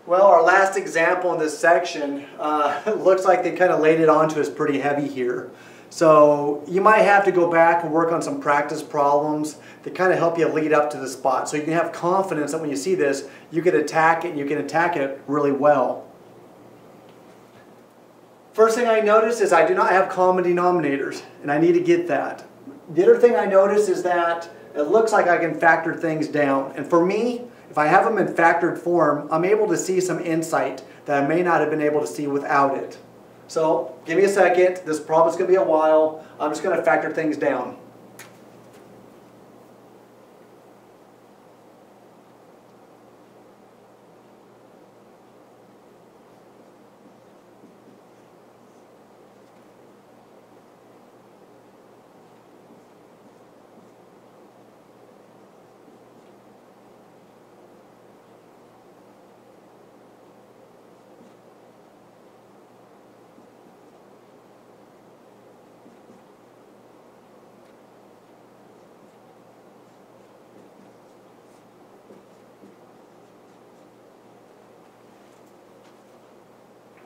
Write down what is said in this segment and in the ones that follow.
Well, our last example in this section looks like they kind of laid it onto us pretty heavy here. So you might have to go back and work on some practice problems to kind of help you lead up to the spot. So you can have confidence that when you see this, you can attack it and you can attack it really well. First thing I notice is I do not have common denominators, and I need to get that. The other thing I notice is that it looks like I can factor things down. And for me, if I have them in factored form, I'm able to see some insight that I may not have been able to see without it. So give me a second. This problem's going to be a while. I'm just going to factor things down.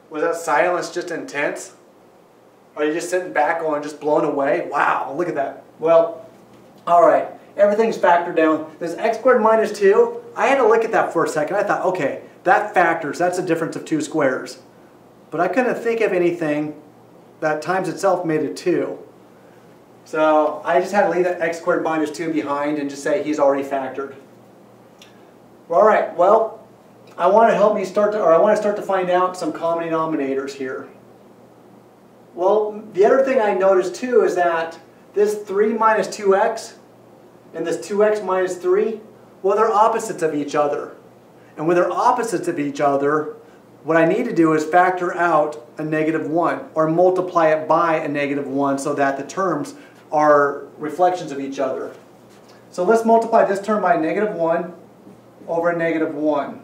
Was that silence just intense? Are you just sitting back going, just blown away? Wow, look at that. Well, all right, everything's factored down. This x squared minus 2, I had to look at that for a second. I thought, okay, that factors, that's a difference of 2 squares. But I couldn't think of anything that times itself made it 2. So I just had to leave that x squared minus 2 behind and just say he's already factored. All right, well, I want to start to find out some common denominators here. Well, the other thing I noticed too is that this 3 minus 2x and this 2x minus 3, well, they're opposites of each other. And when they're opposites of each other, what I need to do is factor out a -1 or multiply it by a -1 so that the terms are reflections of each other. So let's multiply this term by -1 over a -1.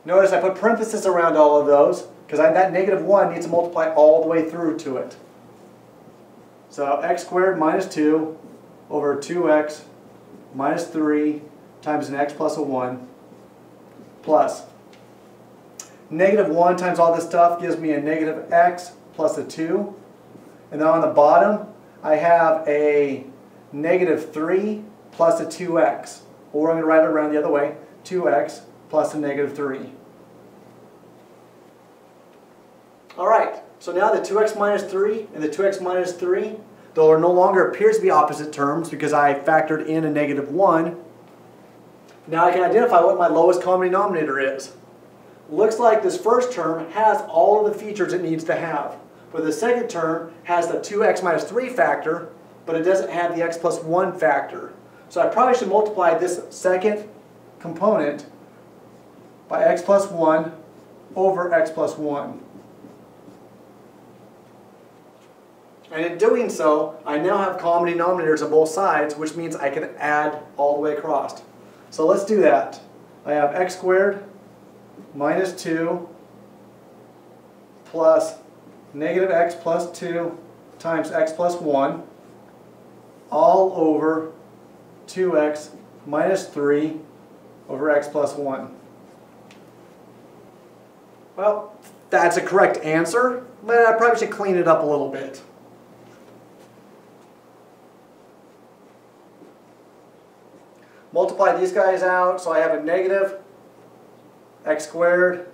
Notice I put parentheses around all of those because that -1 needs to multiply all the way through to it. So x squared minus 2 over 2x minus 3 times an x plus a 1 plus -1 times all this stuff gives me a -x plus a 2. And then on the bottom I have a -3 plus a 2x. Or I'm going to write it around the other way, 2x plus a -3. All right, so now the 2x minus 3 and the 2x minus 3, though it no longer appears to be opposite terms because I factored in a -1, now I can identify what my lowest common denominator is. Looks like this first term has all of the features it needs to have, but the second term has the 2x minus 3 factor, but it doesn't have the x plus 1 factor. So I probably should multiply this second component by x plus 1 over x plus 1. And in doing so, I now have common denominators on both sides, which means I can add all the way across. So let's do that. I have x squared minus 2 plus -x plus 2 times x plus 1 all over 2x minus 3 over x plus 1. Well, that's a correct answer, but I probably should clean it up a little bit. Multiply these guys out, so I have a negative x squared,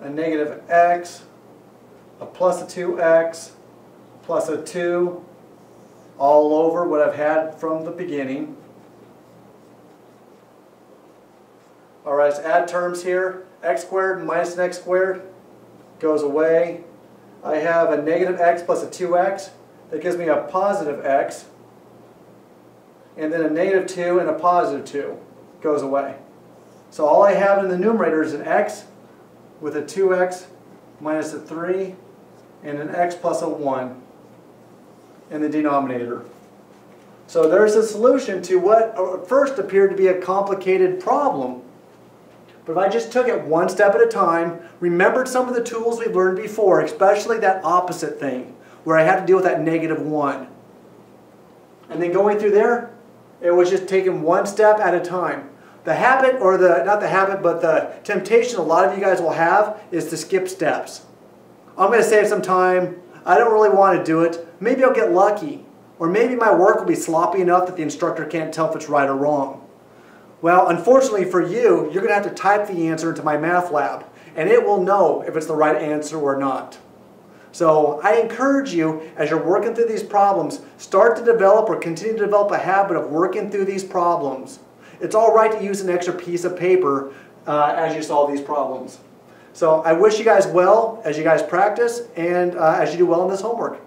a -x, a plus a 2x, plus a 2, all over what I've had from the beginning. All right, let's add terms here. X squared minus an x squared goes away. I have a -x plus a 2x. That gives me a positive x. And then a -2 and a positive 2 goes away. So all I have in the numerator is an x with a 2x minus a 3 and an x plus a 1 in the denominator. So there's a solution to what at first appeared to be a complicated problem. But if I just took it one step at a time, remembered some of the tools we've learned before, especially that opposite thing, where I had to deal with that -1. And then going through there, it was just taking one step at a time. The habit, or not the habit, but the temptation a lot of you guys will have is to skip steps. I'm going to save some time. I don't really want to do it. Maybe I'll get lucky. Or maybe my work will be sloppy enough that the instructor can't tell if it's right or wrong. Well, unfortunately for you, you're going to have to type the answer into my math lab, and it will know if it's the right answer or not. So I encourage you, as you're working through these problems, start to develop or continue to develop a habit of working through these problems. It's all right to use an extra piece of paper as you solve these problems. So I wish you guys well as you guys practice and as you do well in this homework.